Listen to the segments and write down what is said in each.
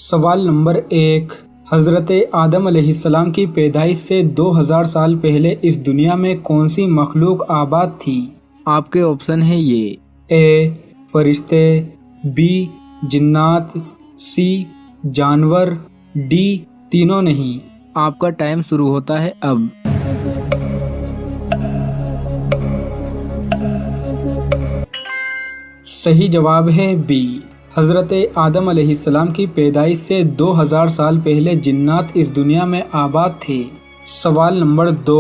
سوال نمبر 1، حضرت آدم علیہ السلام کی پیدائش سے 2000 سال پہلے اس دنیا میں کون سی مخلوق آباد تھی؟ آپ کے آپشن ہیں یہ: اے فرشتے، بی جنات، سی جانور، ڈی تینوں نہیں۔ آپ کا ٹائم شروع ہوتا ہے اب۔ صحیح جواب ہے بی، حضرت آدم علیہ السلام کی پیدائش سے 2000 سال پہلے جنات اس دنیا میں آباد تھے۔ سوال نمبر 2،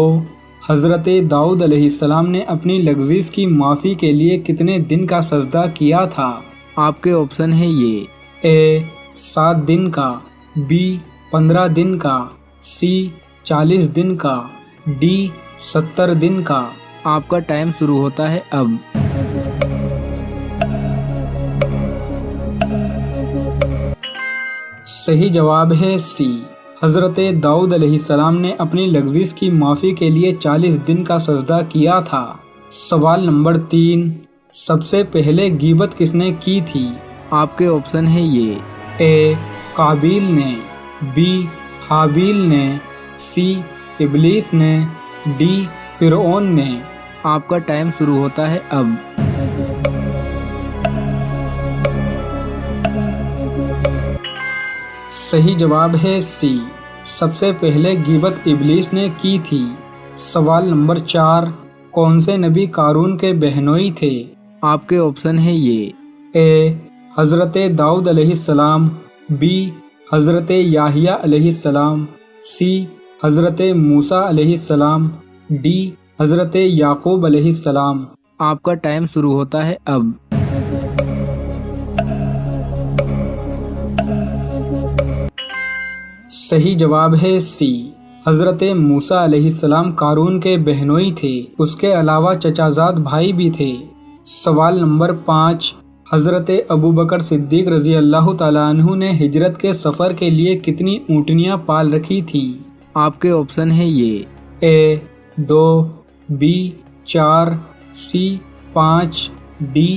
حضرت داؤد علیہ السلام نے اپنی لغزش کی معافی کے لیے کتنے دن کا سجدہ کیا تھا؟ آپ کے آپشن ہیں یہ: اے 7 دن کا، بی 15 دن کا، سی 40 دن کا، ڈی 70 دن کا۔ آپ کا ٹائم شروع ہوتا ہے اب۔ صحیح جواب ہے سی، حضرت داؤد علیہ السلام نے اپنی لغزش کی معافی کے لیے 40 دن کا سجدہ کیا تھا۔ سوال نمبر 3، سب سے پہلے غیبت کس نے کی تھی؟ آپ کے آپشن ہیں یہ: اے قابیل نے، بی حابیل نے، سی ابلیس نے، ڈی فرعون نے۔ آپ کا ٹائم شروع ہوتا ہے اب۔ صحیح جواب ہے سی، سب سے پہلے غیبت ابلیس نے کی تھی۔ سوال نمبر 4، کون سے نبی قارون کے بہنوئی تھے؟ آپ کے آپشن ہیں یہ: اے حضرت داؤد علیہ السلام، بی حضرت یحییٰ علیہ السلام، سی حضرت موسیٰ علیہ السلام، ڈی حضرت یعقوب علیہ السلام۔ آپ کا ٹائم شروع ہوتا ہے اب۔ صحیح جواب ہے سی، حضرت موسیٰ علیہ السلام قارون کے بہنوئی تھے، اس کے علاوہ چچا زاد بھائی بھی تھے۔ سوال نمبر 5، حضرت ابوبکر صدیق رضی اللہ تعالیٰ عنہ نے ہجرت کے سفر کے لیے کتنی اونٹنیاں پال رکھی تھی؟ آپ کے آپشن ہیں یہ: اے 2، بی 4، سی 5، ڈی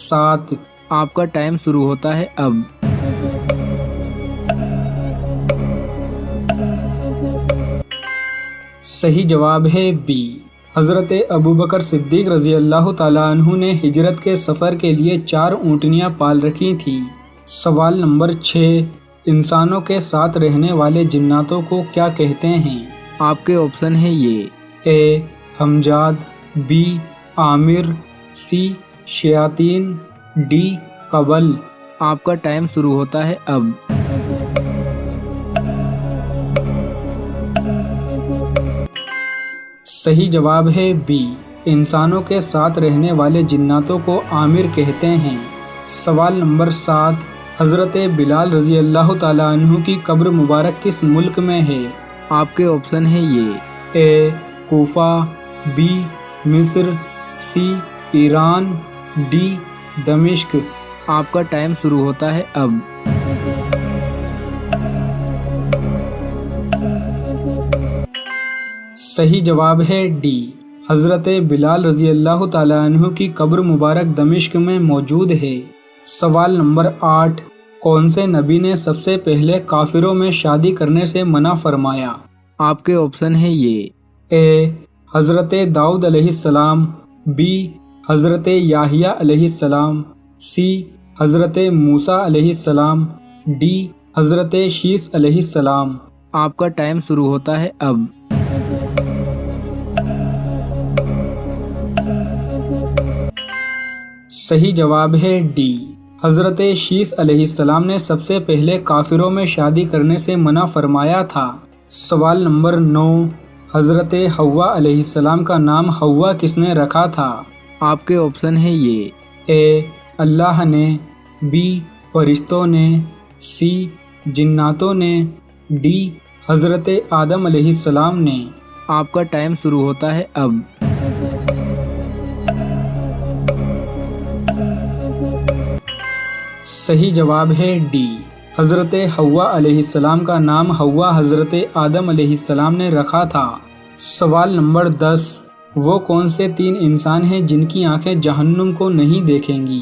7۔ آپ کا ٹائم شروع ہوتا ہے اب۔ صحیح جواب ہے بی، حضرت ابوبکر صدیق رضی اللہ تعالیٰ عنہ نے ہجرت کے سفر کے لیے 4 اونٹنیاں پال رکھی تھیں۔ سوال نمبر 6، انسانوں کے ساتھ رہنے والے جناتوں کو کیا کہتے ہیں؟ آپ کے آپشن ہیں یہ: اے ہمجاد، بی عامر، سی شیاطین، ڈی قبل۔ آپ کا ٹائم شروع ہوتا ہے اب۔ صحیح جواب ہے بی، انسانوں کے ساتھ رہنے والے جناتوں کو عامر کہتے ہیں۔ سوال نمبر 7، حضرت بلال رضی اللہ تعالیٰ عنہ کی قبر مبارک کس ملک میں ہے؟ آپ کے آپشن ہیں یہ: اے کوفہ، بی مصر، سی ایران، ڈی دمشق۔ آپ کا ٹائم شروع ہوتا ہے اب۔ صحیح جواب ہے ڈی، حضرت بلال رضی اللہ تعالیٰ عنہ کی قبر مبارک دمشق میں موجود ہے۔ سوال نمبر 8، کون سے نبی نے سب سے پہلے کافروں میں شادی کرنے سے منع فرمایا؟ آپ کے آپشن ہیں یہ: اے حضرت داؤد علیہ السلام، بی حضرت یحییٰ علیہ السلام، سی حضرت موسیٰ علیہ السلام، ڈی حضرت شیس علیہ السلام۔ آپ کا ٹائم شروع ہوتا ہے اب۔ صحیح جواب ہے ڈی، حضرت شیس علیہ السلام نے سب سے پہلے کافروں میں شادی کرنے سے منع فرمایا تھا۔ سوال نمبر 9، حضرت حوا علیہ السلام کا نام حوا کس نے رکھا تھا؟ آپ کے آپشن ہیں یہ: اے اللہ نے، بی فرشتوں نے، سی جناتوں نے، ڈی حضرت آدم علیہ السلام نے۔ آپ کا ٹائم شروع ہوتا ہے اب۔ صحیح جواب ہے ڈی، حضرت حوا علیہ السلام کا نام حوا حضرت آدم علیہ السلام نے رکھا تھا۔ سوال نمبر 10، وہ کون سے 3 انسان ہیں جن کی آنکھیں جہنم کو نہیں دیکھیں گی؟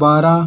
12,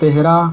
13,